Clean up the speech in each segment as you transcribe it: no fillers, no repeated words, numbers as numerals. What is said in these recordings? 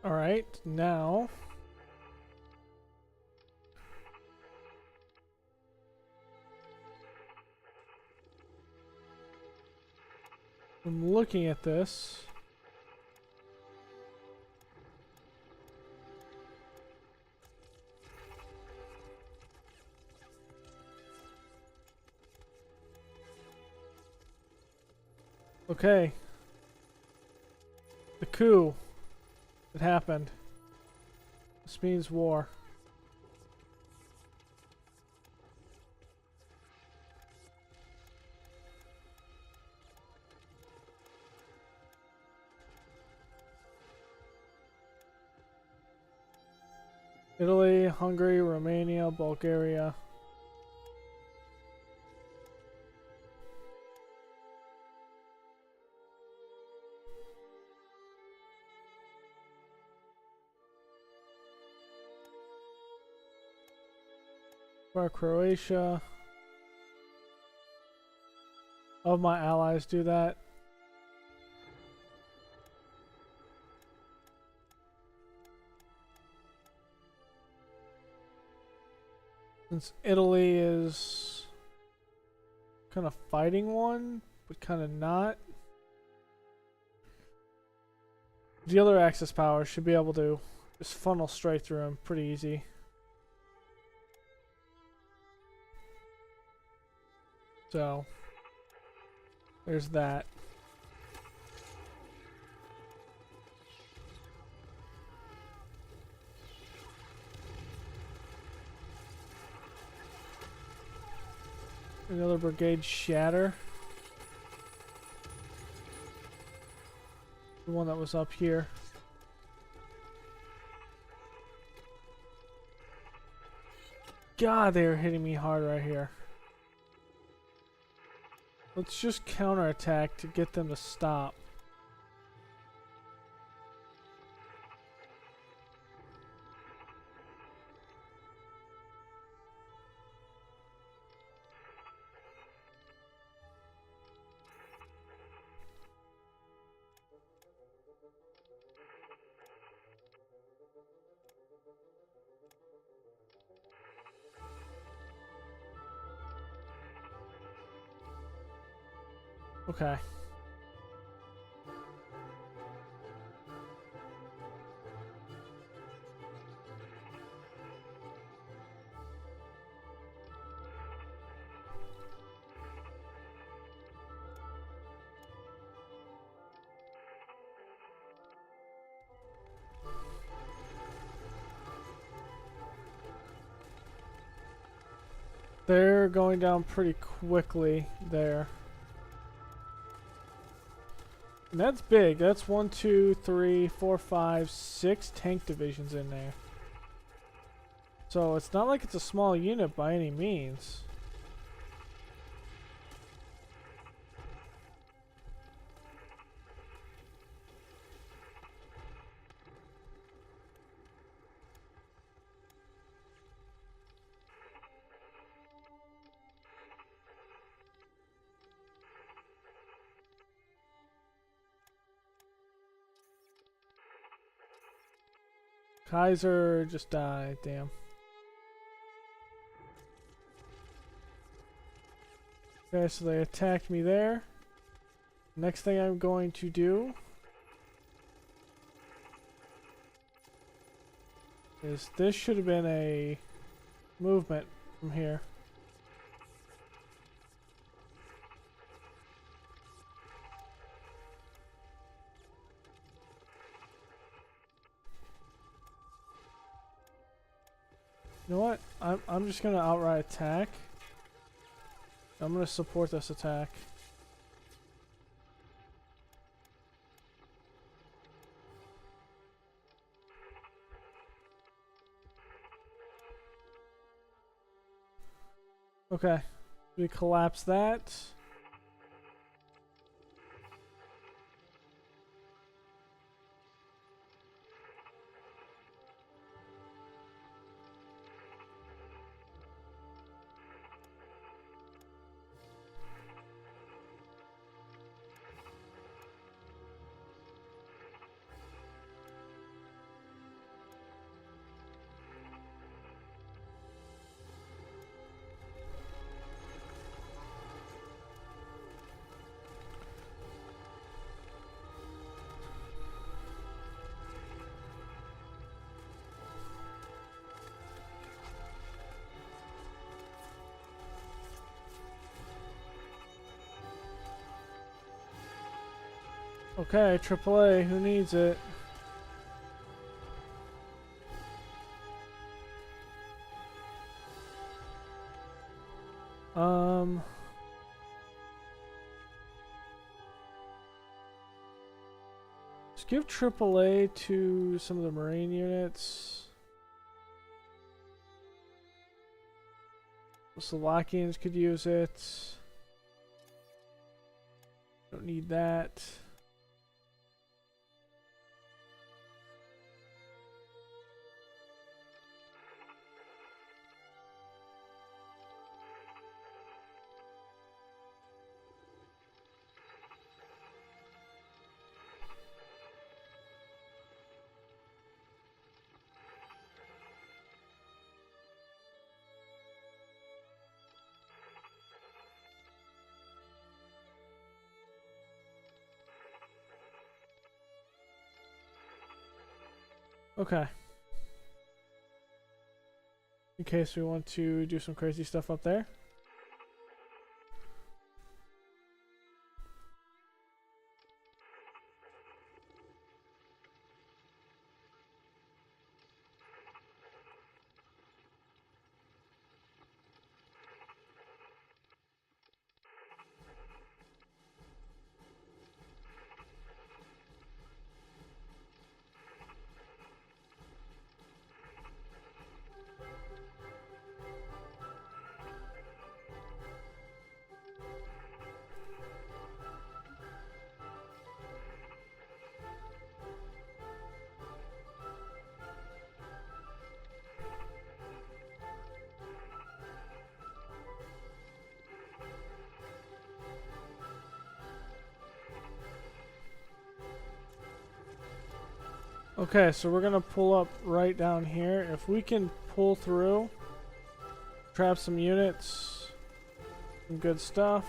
All right, now I'm looking at this. Okay. The coup. It happened. This means war. Italy, Hungary, Romania, Bulgaria. Or Croatia. Of my allies do that. Since Italy is kind of fighting one, but kind of not. The other Axis powers should be able to just funnel straight through them pretty easy. So, there's that. Another brigade shatter. The one that was up here. God, they are hitting me hard right here. Let's just counterattack to get them to stop. Okay. They're going down pretty quickly there. And that's big. That's 1, 2, 3, 4, 5, 6 tank divisions in there. So it's not like it's a small unit by any means. Kaiser just died, damn. Okay, so they attacked me there. Next thing I'm going to do is this should have been a movement from here. You know what? I'm just gonna outright attack. I'm gonna support this attack. Okay, we collapse that. Okay, AAA, who needs it? Let's give AAA to some of the Marine units. The Slovakians could use it. Don't need that. Okay. In case we want to do some crazy stuff up there. Okay, so we're gonna pull up right down here. If we can pull through, trap some units, some good stuff.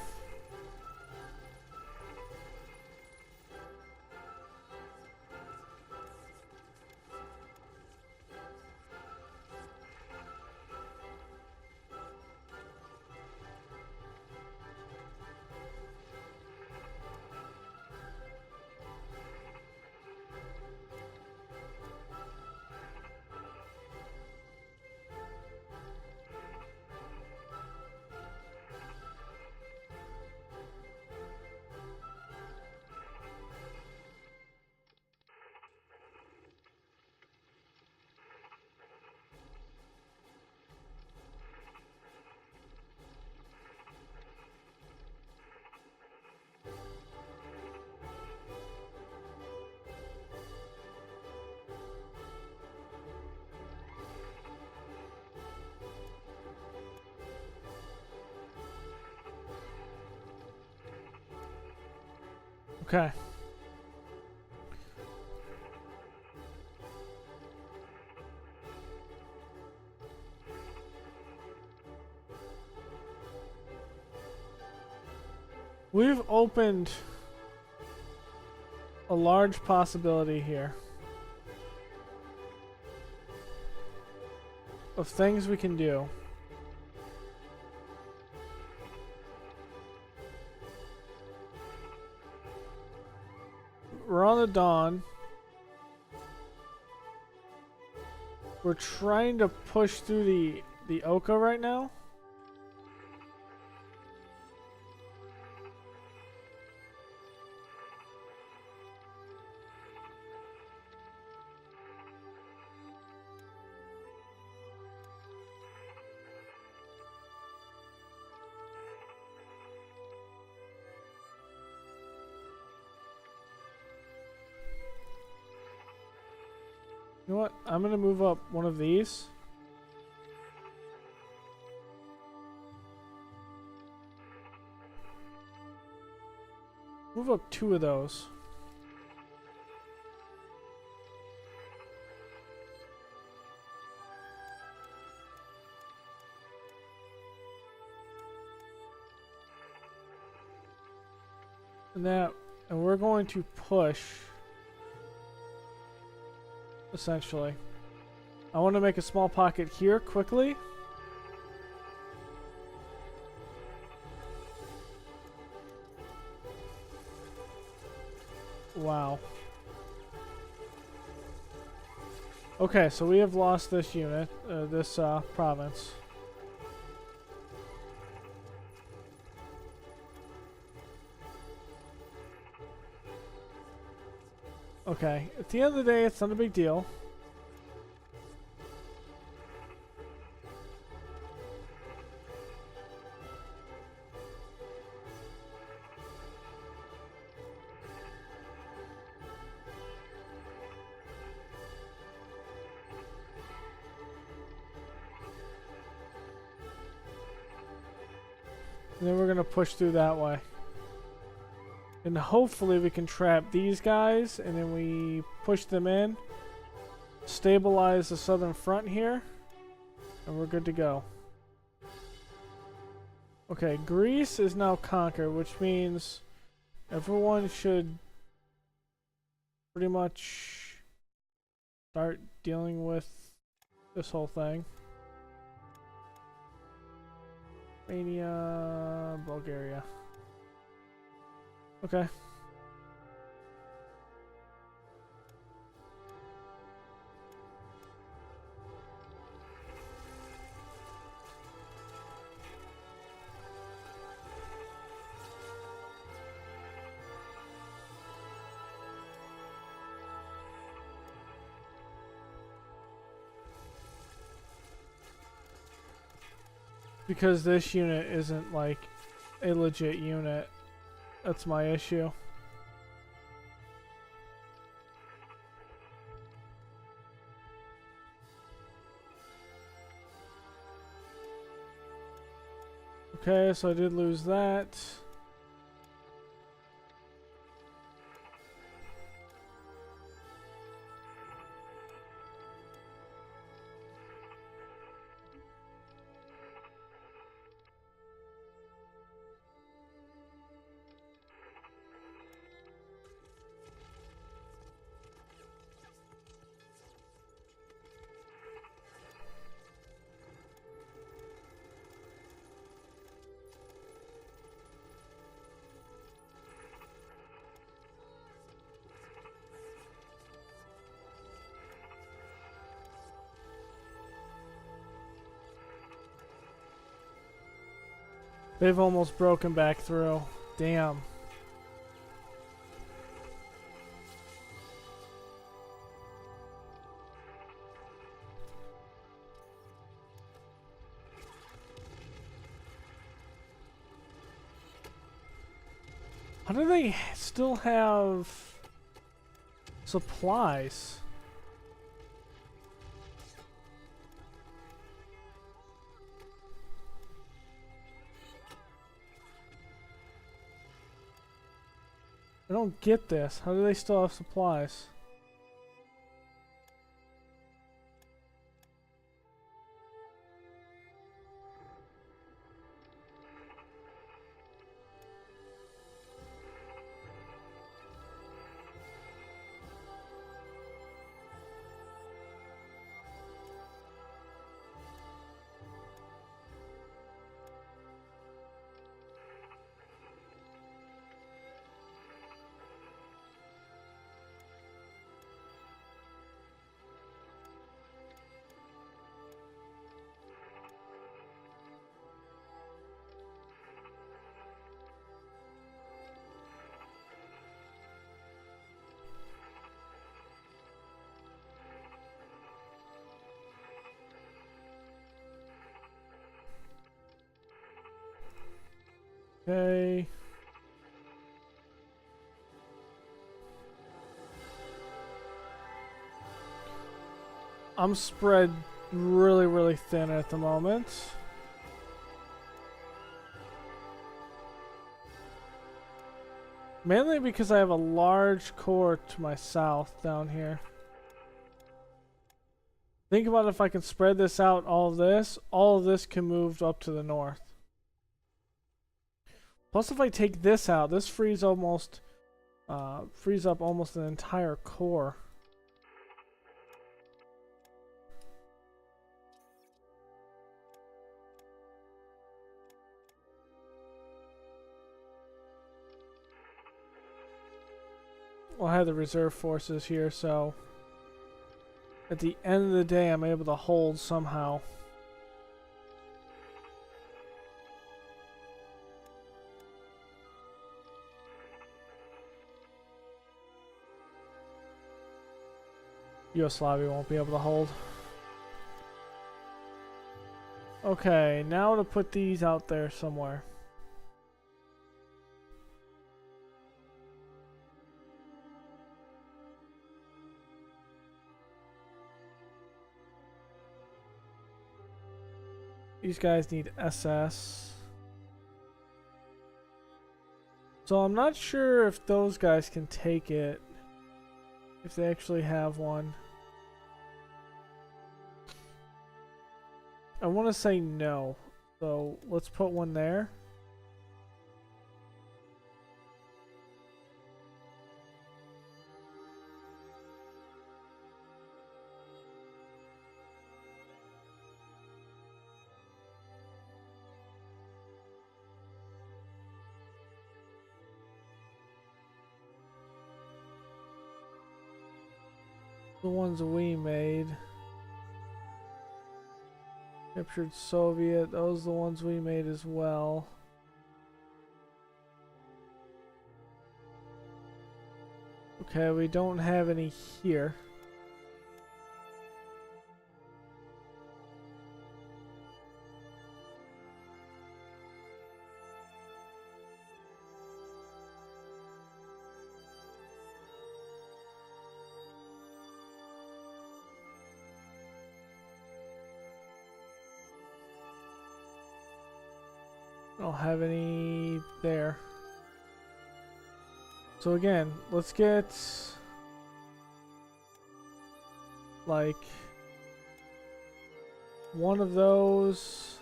Okay. We've opened a large possibility here of things we can do. We're on the Dawn. We're trying to push through the Oka right now. You know what? I'm gonna move up one of these. Move up two of those. And we're going to push. Essentially. I want to make a small pocket here quickly. Wow. Okay, so we have lost this unit, this province. Okay, at the end of the day, it's not a big deal. And then we're gonna push through that way. And hopefully we can trap these guys, and then we push them in, stabilize the southern front here, and we're good to go. Okay, Greece is now conquered, which means everyone should pretty much start dealing with this whole thing. Romania, Bulgaria. Okay. Because this unit isn't like a legit unit. That's my issue. Okay, so I did lose that. They've almost broken back through. Damn. How do they still have supplies? I don't get this. How do they still have supplies? Okay. I'm spread really thin at the moment. Mainly because I have a large core to my south down here. Think about if I can spread this out, all of this can move up to the north. Plus if I take this out, this frees up almost an entire core. we'll have the reserve forces here, so at the end of the day I'm able to hold somehow. Yugoslavia won't be able to hold. Okay, now to put these out there somewhere. These guys need SS. So I'm not sure if those guys can take it. If they actually have one. I want to say no. So let's put one there. The ones we made. Captured Soviet, those are the ones we made as well. Okay, we don't have any here. I don't have any there. So again, let's get like one of those.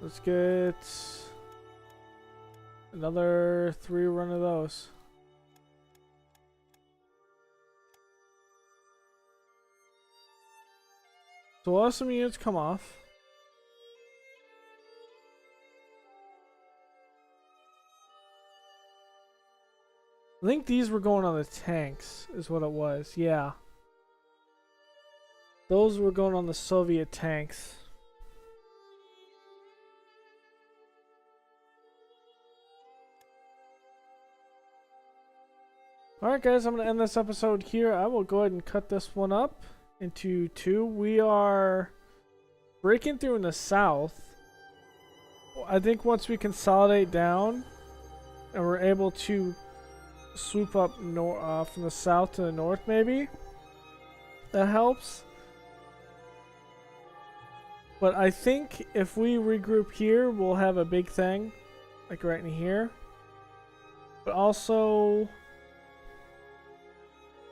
Let's get another 3 run of those. So we'll have some units come off. I think these were going on the tanks, is what it was. Yeah. Those were going on the Soviet tanks. Alright guys, I'm going to end this episode here. I will go ahead and cut this one up into 2. We are breaking through in the south. I think once we consolidate down and we're able to swoop up from the south to the north, maybe that helps. But I think if we regroup here, we'll have a big thing like right in here. But also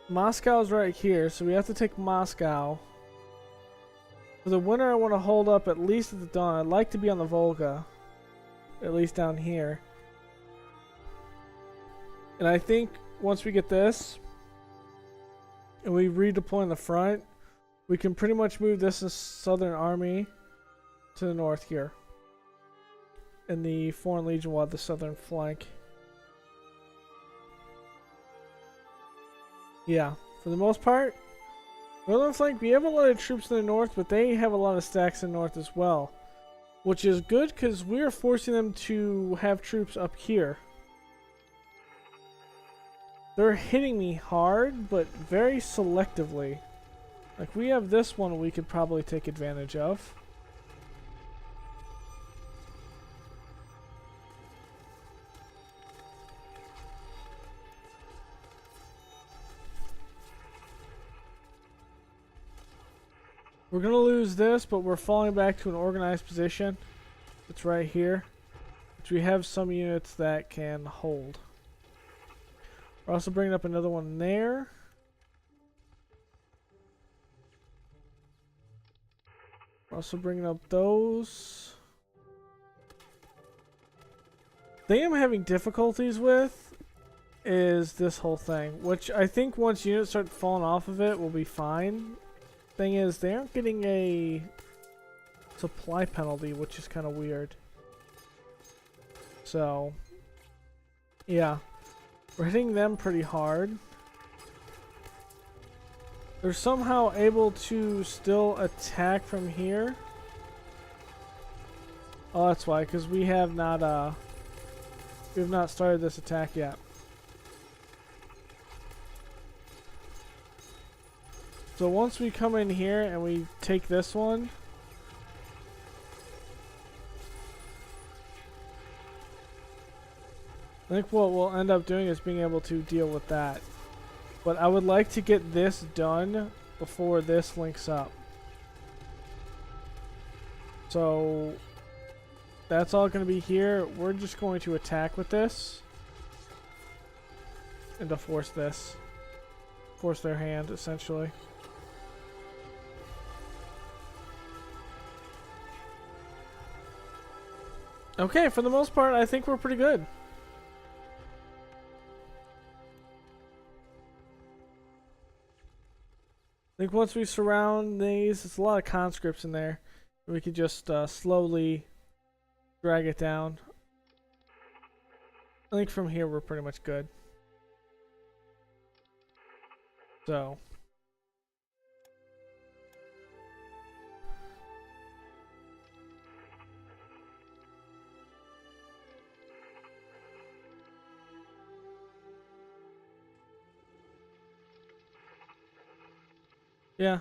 Moscow's right here, so we have to take Moscow. For the winter I want to hold up at least at the dawn. I'd like to be on the Volga, at least down here. And I think once we get this, and we redeploy in the front, we can pretty much move this Southern Army to the north here. And the Foreign Legion will have the southern flank. Yeah, for the most part, northern flank, we have a lot of troops in the north, but they have a lot of stacks in the north as well. Which is good because we're forcing them to have troops up here. They're hitting me hard, but very selectively. Like, we have this one we could probably take advantage of. We're going to lose this, but we're falling back to an organized position. It's right here. Which we have some units that can hold. We're also bringing up another one there. We're also bringing up those. The thing I'm having difficulties with is this whole thing, which I think once units start falling off of it, we'll be fine. Thing is, they aren't getting a supply penalty, which is kind of weird. So, yeah. We're hitting them pretty hard. They're somehow able to still attack from here. Oh, that's why, because we have not started this attack yet. So once we come in here and we take this one, I think what we'll end up doing is being able to deal with that. But I would like to get this done before this links up. So that's all going to be here. We're just going to attack with this. And to force this. Force their hand, essentially. Okay, for the most part, I think we're pretty good. I think once we surround these, it's a lot of conscripts in there. We could just slowly drag it down. I think from here we're pretty much good. So. Yeah,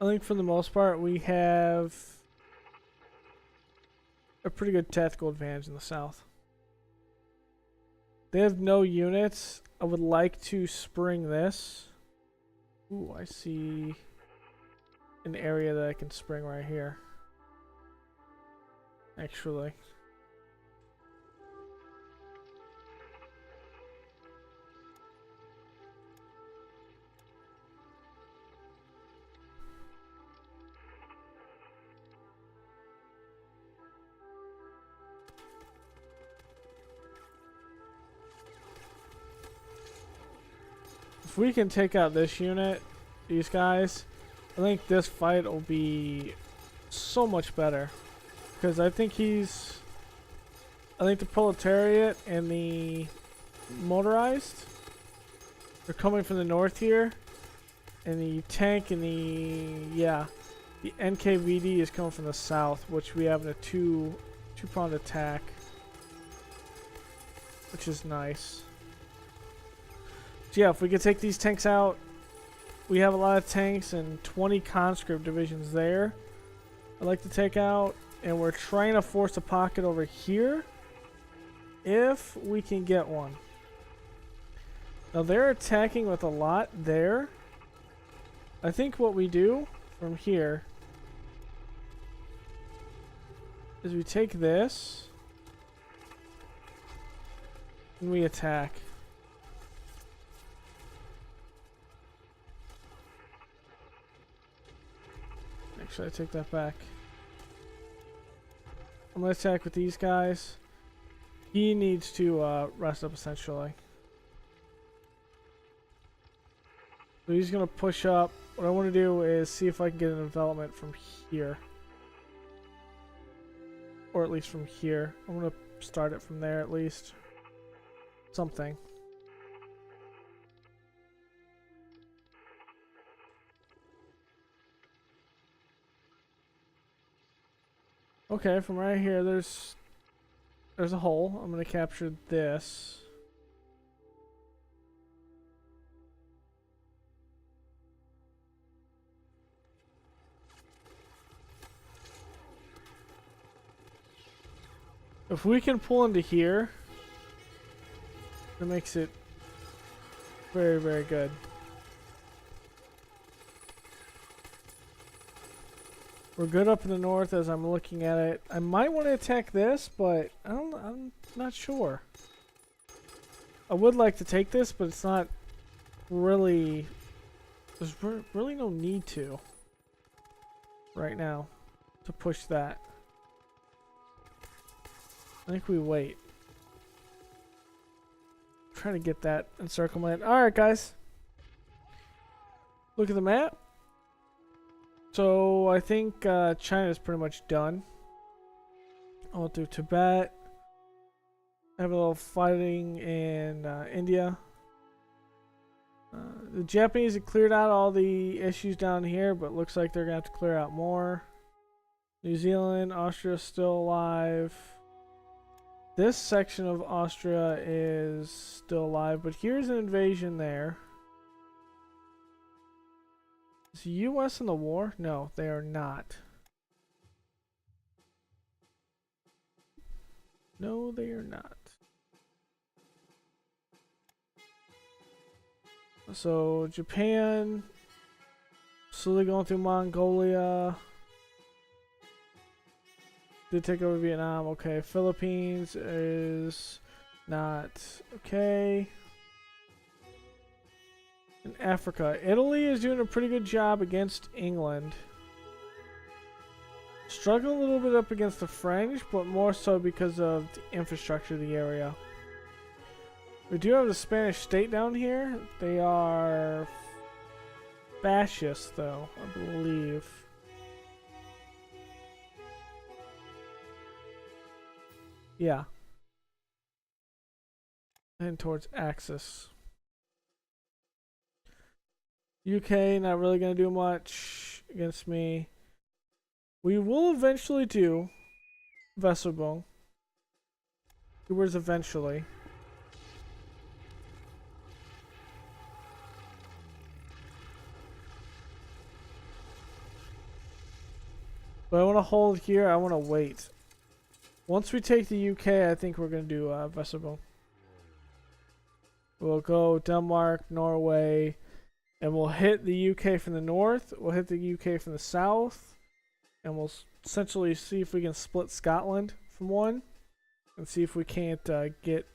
I think for the most part we have a pretty good tactical advantage in the south. They have no units. I would like to spring this. Ooh, I see an area that I can spring right here. Actually. If we can take out this unit, these guys, I think this fight will be so much better. Because I think the proletariat and the motorized are coming from the north here. And the tank and the NKVD is coming from the south, which we have in a two-pronged attack. Which is nice. So yeah, if we could take these tanks out, we have a lot of tanks and 20 conscript divisions there I'd like to take out, and we're trying to force a pocket over here if we can get one. Now they're attacking with a lot there. I think what we do from here is we take this and we attack. Actually, I take that back. I'm going to attack with these guys. He needs to rest up, essentially. So he's going to push up. What I want to do is see if I can get an development from here. Or at least from here. I'm going to start it from there, at least. Something. Okay, from right here, there's a hole. I'm gonna capture this. If we can pull into here, that makes it very, very good. We're good up in the north as I'm looking at it. I might want to attack this, but I'm not sure. I would like to take this, but it's not really... There's really no need to right now to push that. I think we wait. Trying to get that encirclement. Alright, guys. Look at the map. So I think China is pretty much done. I'll do Tibet. have a little fighting in India. The Japanese have cleared out all the issues down here, but looks like they're going to have to clear out more. New Zealand, Austria still alive. This section of Austria is still alive, but here's an invasion there. Is the US in the war? No, they are not. No, they are not. So Japan, slowly going through Mongolia. Did take over Vietnam. Okay, Philippines is not okay. In Africa, Italy is doing a pretty good job against England. Struggling a little bit up against the French, but more so because of the infrastructure of the area. We do have the Spanish state down here. They are fascist, though, I believe. Yeah. And towards Axis. UK, not really going to do much against me. We will eventually do Weserboom. Keywords eventually. But I want to hold here. I want to wait. Once we take the UK, I think we're going to do Weserboom. We'll go Denmark, Norway, and we'll hit the UK from the north. We'll hit the UK from the south. And we'll essentially see if we can split Scotland from one. And see if we can't get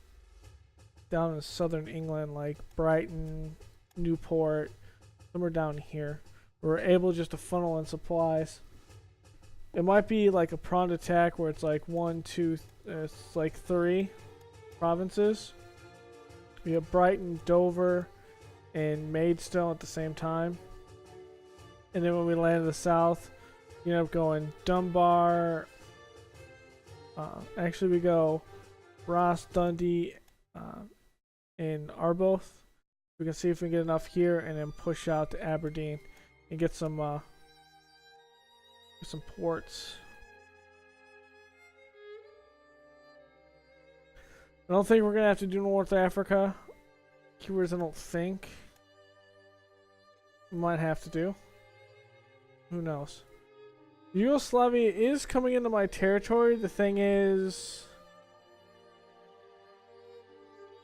down in southern England, like Brighton, Newport, somewhere down here. We're able just to funnel in supplies. It might be like a prompt attack where it's like 1, 2, it's like 3 provinces. We have Brighton, Dover, and Maidstone at the same time. And then when we land in the south, you end up going Dunbar. Actually, we go Ross, Dundee, and Arbroath. We can see if we can get enough here, and then push out to Aberdeen and get some ports. I don't think we're gonna have to do North Africa. Keywords, I don't think. We might have to do. Who knows? Yugoslavia is coming into my territory. The thing is,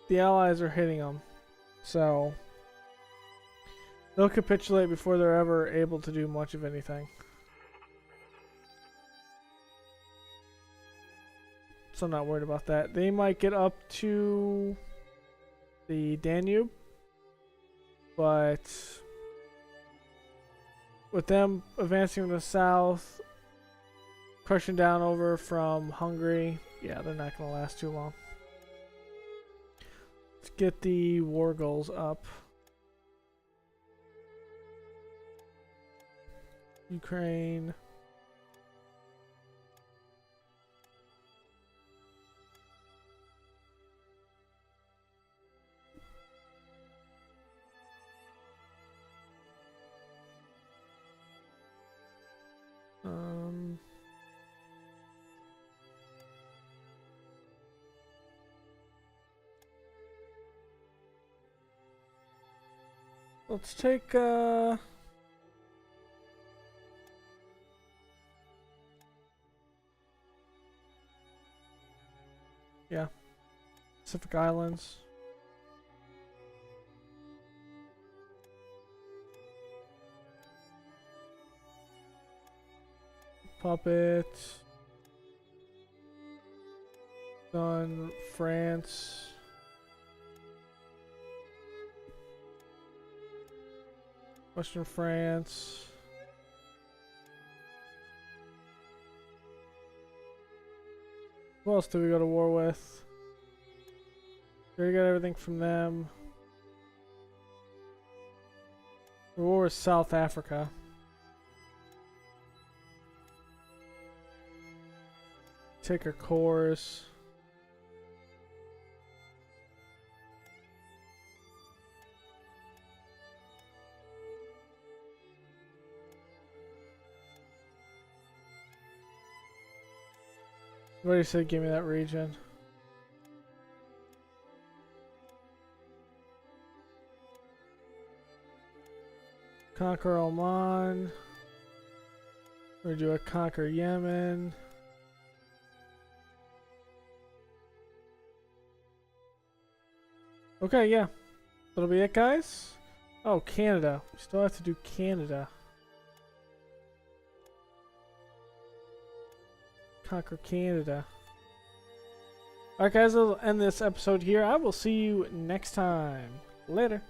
the Allies are hitting them, so they'll capitulate before they're ever able to do much of anything. So I'm not worried about that. They might get up to the Danube, but with them advancing from the south, crushing down over from Hungary, yeah, they're not going to last too long. Let's get the war goals up. Ukraine. Let's take yeah, Pacific Islands. Puppet. Done. France. Western France. Who else do we go to war with? We got everything from them. The war with South Africa. Take our cores. already said give me that region. Conquer Oman. We're gonna do a conquer Yemen. Okay, yeah. That'll be it, guys. Oh, Canada. We still have to do Canada. Conquer Canada. Alright, guys, I'll end this episode here. I will see you next time. Later.